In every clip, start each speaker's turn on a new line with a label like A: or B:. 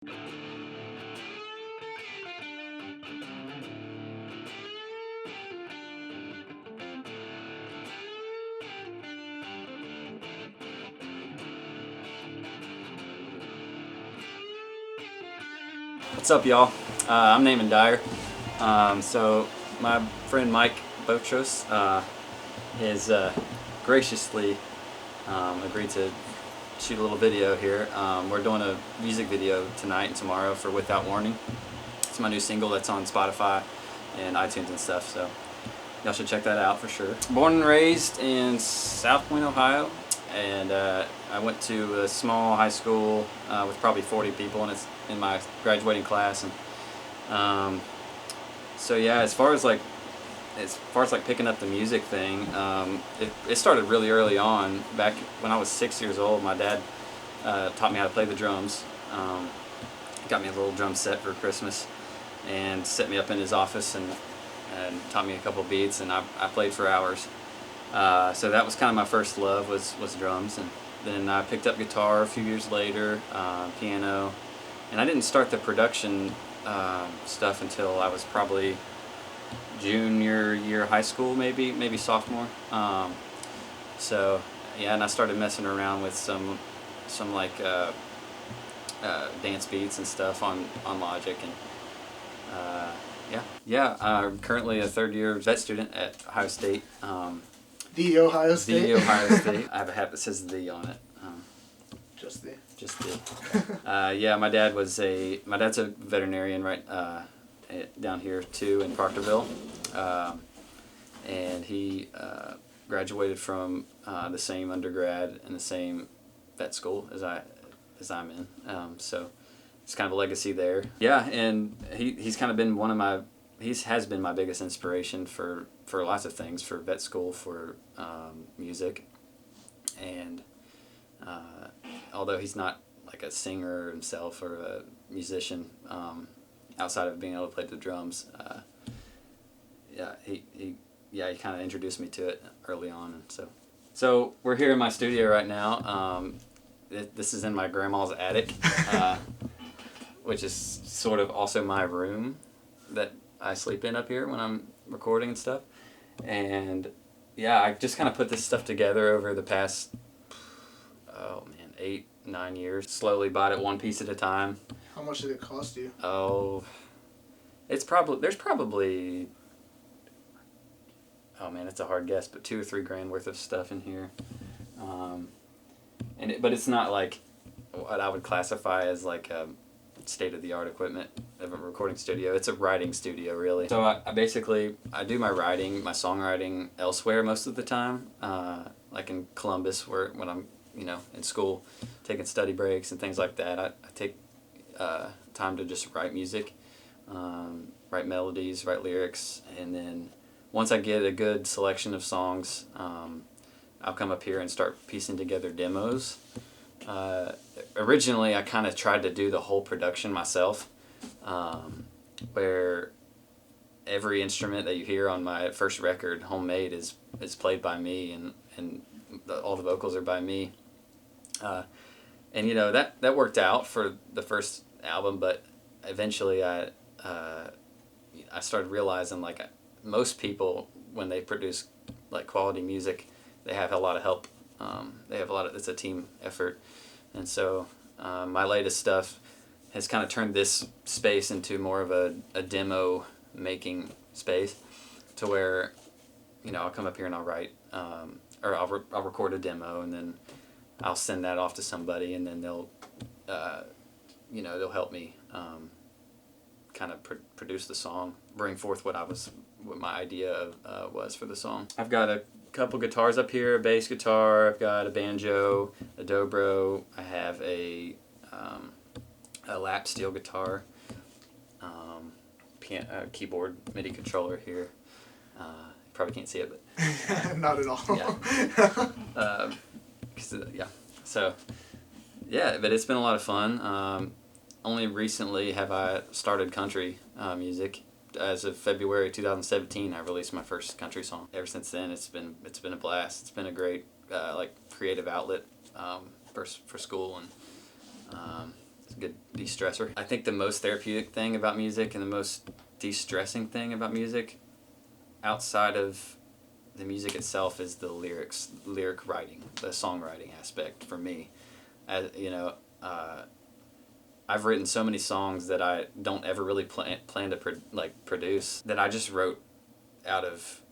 A: What's up, y'all? I'm Naaman Dyer. So my friend Mike Botros has graciously agreed to shoot a little video here. We're doing a music video tonight and tomorrow for Without Warning. It's my new single that's on Spotify and iTunes and stuff, so y'all should check that out for sure. Born and raised in South Point, Ohio, and I went to a small high school with probably 40 people in my graduating class, and so yeah, as far as like picking up the music thing, it started really early on. Back when I was 6 years old, my dad taught me how to play the drums. Got me a little drum set for Christmas and set me up in his office and taught me a couple beats, and I played for hours. So that was kind of my first love was drums, and then I picked up guitar a few years later, piano, and I didn't start the production stuff until I was probably junior year of high school, maybe sophomore. So yeah, and I started messing around with some like dance beats and stuff on Logic, and yeah. I'm currently a third-year vet student at Ohio State.
B: The Ohio State?
A: The Ohio State. I have a hat that says "the" on it.
B: Just the.
A: Just the. Yeah, my dad's a veterinarian right down here too in Proctorville, and he graduated from the same undergrad and the same vet school as I'm in. So it's kind of a legacy there. Yeah, and he's kind of been has been my biggest inspiration for lots of things, for vet school, for music, and although he's not like a singer himself or a musician, outside of being able to play the drums, he kind of introduced me to it early on, and so we're here in my studio right now. This is in my grandma's attic, which is sort of also my room that I sleep in up here when I'm recording and stuff. And yeah, I just kind of put this stuff together over the past 8-9 years. Slowly bought it one piece at a time.
B: How much did it cost you?
A: Oh, there's probably it's a hard guess, but $2 or $3 grand worth of stuff in here. But it's not like what I would classify as like a state-of-the-art equipment of a recording studio. It's a writing studio, really. So I do my writing, my songwriting elsewhere most of the time, like in Columbus, when I'm in school, taking study breaks and things like that. I take time to just write music, write melodies, write lyrics, and then once I get a good selection of songs, I'll come up here and start piecing together demos. Originally, I kind of tried to do the whole production myself, where every instrument that you hear on my first record, Homemade, is played by me, and all the vocals are by me. And that worked out for the first album, but eventually I started realizing, like, most people, when they produce like quality music, they have a lot of help. It's a team effort. And so my latest stuff has kind of turned this space into more of a demo making space, to where I'll come up here and I'll write, or I'll record a demo, and then I'll send that off to somebody, and then they'll help me kind of produce the song, bring forth what my idea was for the song. I've got a couple guitars up here, a bass guitar, I've got a banjo, a dobro, I have a lap steel guitar, keyboard, MIDI controller here. You probably can't see it, but
B: not at all.
A: But it's been a lot of fun. Only recently have I started country music. As of February 2017, I released my first country song. Ever since then, it's been a blast. It's been a great creative outlet for school, and It's a good de-stressor. I think the most therapeutic thing about music and the most de-stressing thing about music, outside of the music itself, is the lyric writing, the songwriting aspect for me. I've written so many songs that I don't ever really plan to produce, that I just wrote out of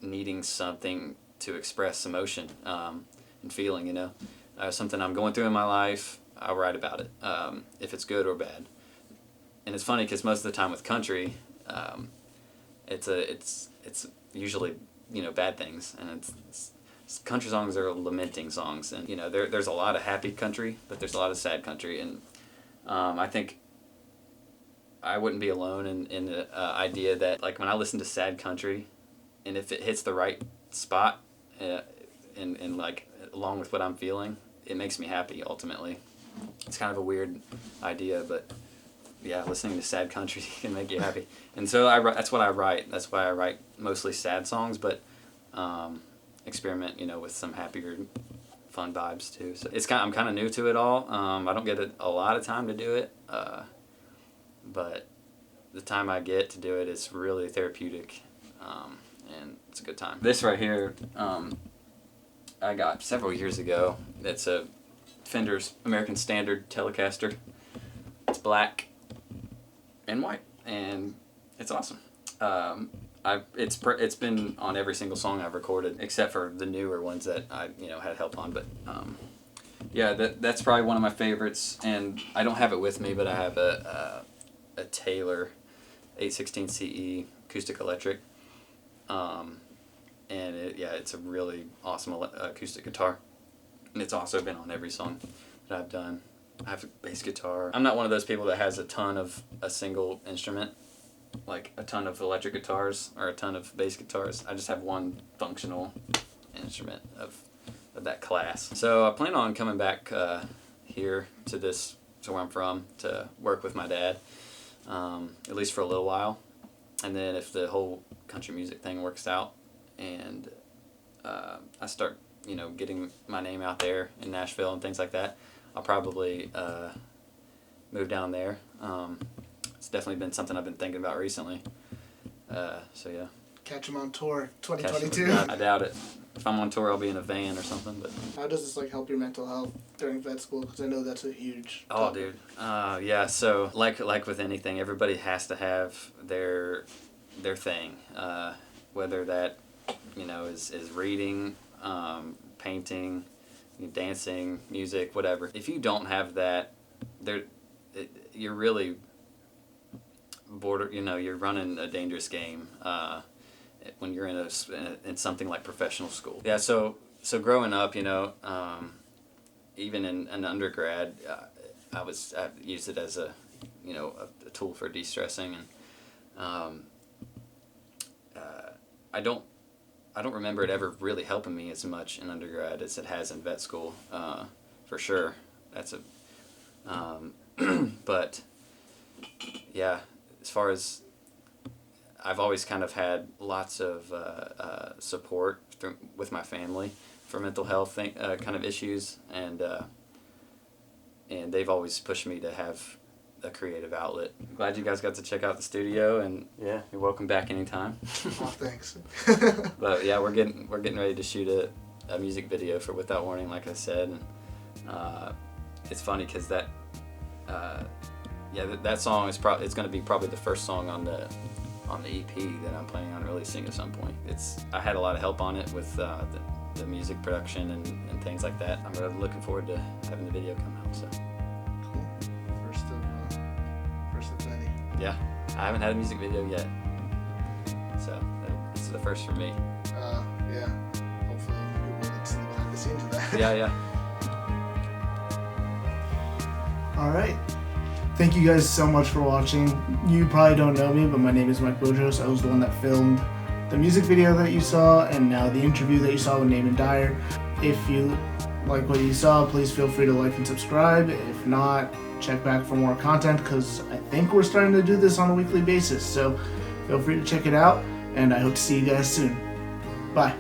A: needing something to express emotion and feeling. Something I'm going through in my life, I'll write about it, if it's good or bad. And it's funny because most of the time with country, it's usually bad things, and country songs are lamenting songs, and there's a lot of happy country, but there's a lot of sad country, and I think I wouldn't be alone in the idea that, like, when I listen to sad country, and if it hits the right spot, and like along with what I'm feeling, it makes me happy ultimately. It's kind of a weird idea, but yeah, listening to sad country can make you happy. And so that's what I write. That's why I write mostly sad songs, but experiment, with some happier, fun vibes too. So I'm kind of new to it all. I don't get a lot of time to do it, but the time I get to do it is really therapeutic, and it's a good time. This right here, I got several years ago. It's a Fender's American Standard Telecaster. It's black and white, and it's awesome. It's been on every single song I've recorded, except for the newer ones that I had help on. But yeah, that's probably one of my favorites. And I don't have it with me, but I have a Taylor 816 CE acoustic electric, and it's a really awesome acoustic guitar, and it's also been on every song that I've done. I have a bass guitar. I'm not one of those people that has a ton of a single instrument, like a ton of electric guitars or a ton of bass guitars. I just have one functional instrument of that class. So I plan on coming back here to where I'm from, to work with my dad, at least for a little while. And then if the whole country music thing works out and I start getting my name out there in Nashville and things like that, I'll probably move down there. It's definitely been something I've been thinking about recently. So yeah.
B: Catch him on tour 2022.
A: I doubt it. If I'm on tour, I'll be in a van or something. But
B: how does this help your mental health during vet school? Because I know that's a huge
A: topic. Dude. Yeah. So like with anything, everybody has to have their thing. Whether that is reading, painting, dancing, music, whatever. If you don't have that, you're really you're running a dangerous game when you're in something like professional school. Yeah, so growing up, even in an undergrad, I used it as a tool for de-stressing, and I don't remember it ever really helping me as much in undergrad as it has in vet school, for sure. That's but yeah, as far as I've always kind of had lots of support with my family for mental health kind of issues, and they've always pushed me to have a creative outlet. Glad you guys got to check out the studio, and yeah, you're welcome back anytime.
B: Oh, thanks.
A: But yeah, we're getting ready to shoot a music video for Without Warning, like I said, and it's funny because that song is it's going to be probably the first song on the EP that I'm planning on releasing at some point. I had a lot of help on it with the music production and things like that. I'm really looking forward to having the video come out. So
B: cool. First of many.
A: Yeah, I haven't had a music video yet, so this is the first for me.
B: Yeah. Hopefully people get to see behind the scenes of that.
A: Yeah.
B: All right. Thank you guys so much for watching. You probably don't know me, but my name is Mike Bojos. I was the one that filmed the music video that you saw, and now the interview that you saw with Naaman Dyer. If you like what you saw, please feel free to like and subscribe. If not, check back for more content, because I think we're starting to do this on a weekly basis. So feel free to check it out, and I hope to see you guys soon. Bye.